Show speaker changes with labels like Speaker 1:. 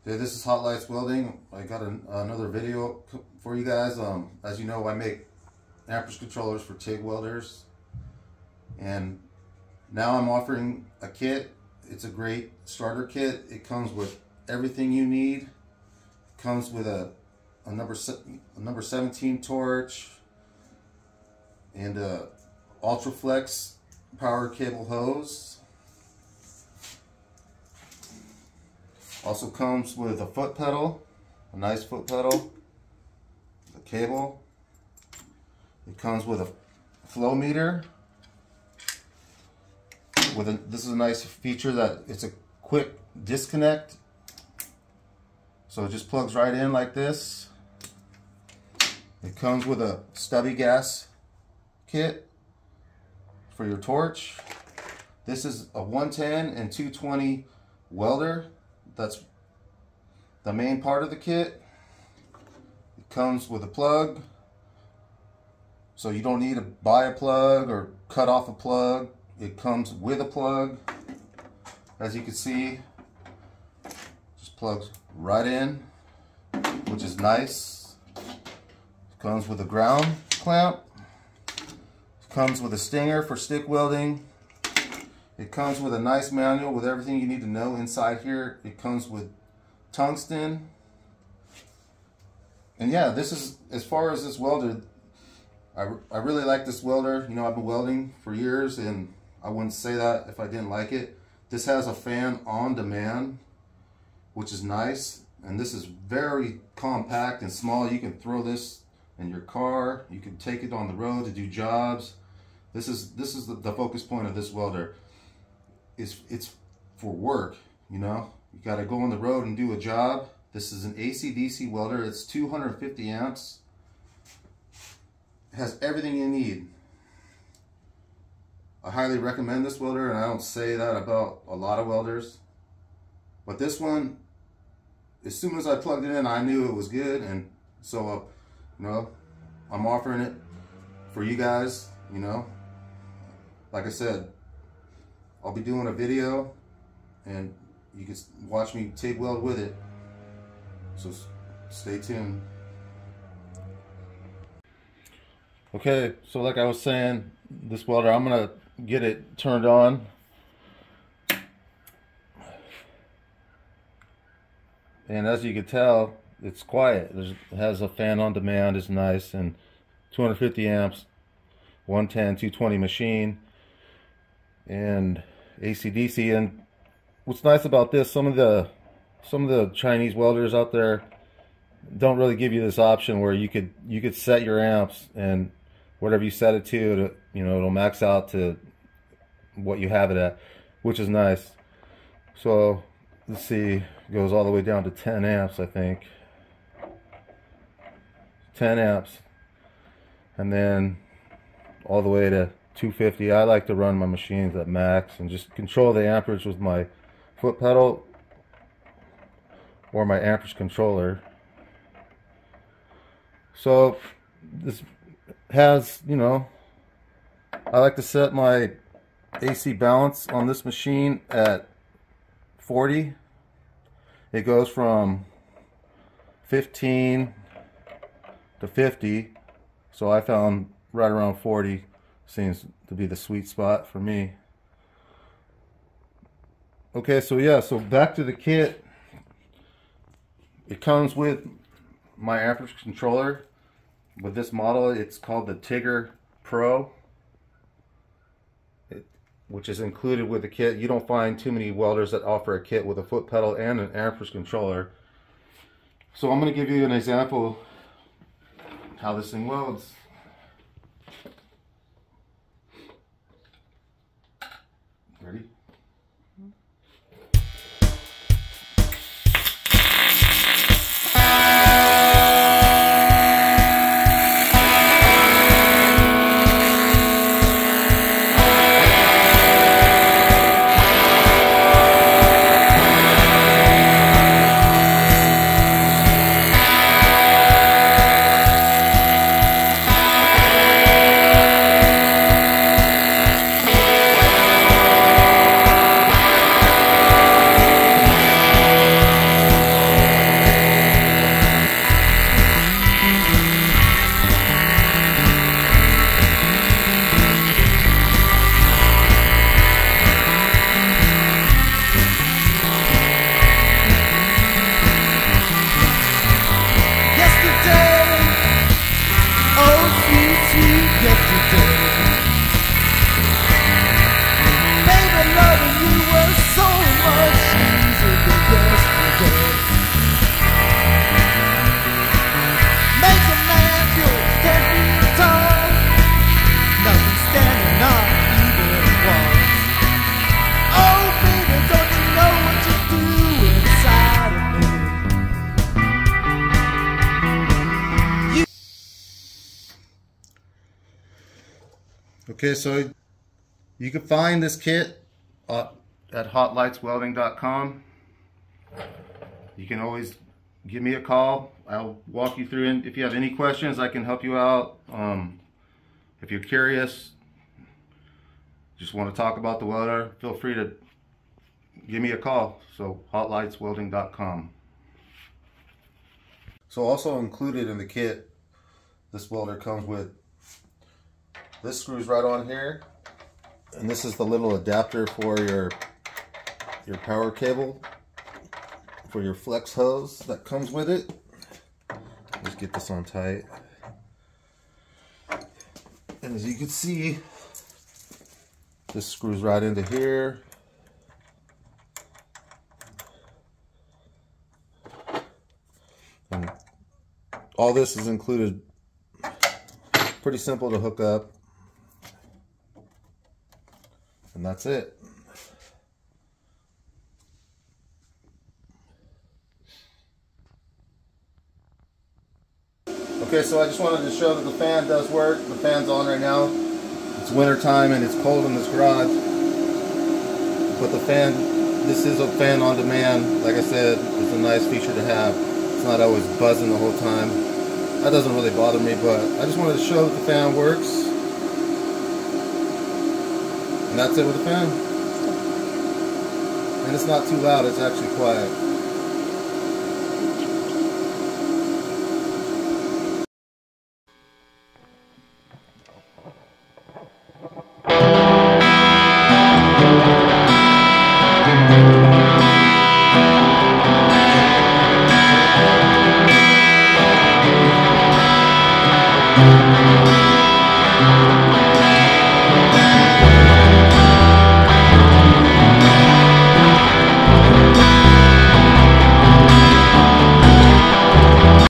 Speaker 1: Hey, this is Hotlights Welding. I got another video for you guys. As you know, I make amperage controllers for Tig Welders, and now I'm offering a kit. It's a great starter kit. It comes with everything you need. It comes with a number 17 torch and a ultra flex power cable hose. Also comes with a foot pedal, a nice foot pedal, a cable. It comes with a flow meter. This is a nice feature that it's a quick disconnect. So it just plugs right in like this. It comes with a stubby gas kit for your torch. This is a 110 and 220 welder. That's the main part of the kit. It comes with a plug, so you don't need to buy a plug or cut off a plug. It comes with a plug. As you can see, just plugs right in, which is nice. It comes with a ground clamp. It comes with a stinger for stick welding. It comes with a nice manual with everything you need to know inside here. It comes with tungsten. And yeah, this is, as far as this welder, I really like this welder. You know, I've been welding for years and I wouldn't say that if I didn't like it. This has a fan on demand, which is nice. And this is very compact and small. You can throw this in your car. You can take it on the road to do jobs. This is the focus point of this welder. It's for work, you know. You got to go on the road and do a job. This is an AC/DC welder. It's 250 amps. It has everything you need. I highly recommend this welder, and I don't say that about a lot of welders. But this one, as soon as I plugged it in, I knew it was good, and so you know, I'm offering it for you guys. You know, like I said, I'll be doing a video and you can watch me TIG weld with it, so stay tuned. Okay, so like I was saying, this welder, I'm gonna get it turned on. And as you can tell, it's quiet. It has a fan on demand, it's nice, and 250 amps, 110, 220 machine, and AC/DC. And what's nice about this, some of the Chinese welders out there don't really give you this option where you could set your amps, and whatever you set it to, you know, it'll max out to what you have it at, which is nice. So let's see, it goes all the way down to 10 amps, I think. 10 amps, and then all the way to 250. I like to run my machines at max and just control the amperage with my foot pedal or my amperage controller. So this has, you know, I like to set my AC balance on this machine at 40. It goes from 15 to 50, so I found right around 40 seems to be the sweet spot for me. Okay, so yeah, so back to the kit. It comes with my amperage controller. With this model, it's called the Tigger Pro, which is included with the kit. You don't find too many welders that offer a kit with a foot pedal and an amperage controller. So I'm going to give you an example how this thing welds. Ready? Okay, so you can find this kit at hotlightswelding.com. You can always give me a call. I'll walk you through, and if you have any questions, I can help you out. If you're curious, just want to talk about the welder, feel free to give me a call. So hotlightswelding.com. So also included in the kit, this welder comes with this screws right on here, and this is the little adapter for your power cable for your flex hose that comes with it. Just get this on tight. And as you can see, this screws right into here. And all this is included. Pretty simple to hook up. And that's it. Okay, so I just wanted to show that the fan does work. The fan's on right now. It's winter time and it's cold in this garage. But the fan, this is a fan on demand. Like I said, it's a nice feature to have. It's not always buzzing the whole time. That doesn't really bother me, but I just wanted to show that the fan works. And that's it with the fan. And it's not too loud, it's actually quiet.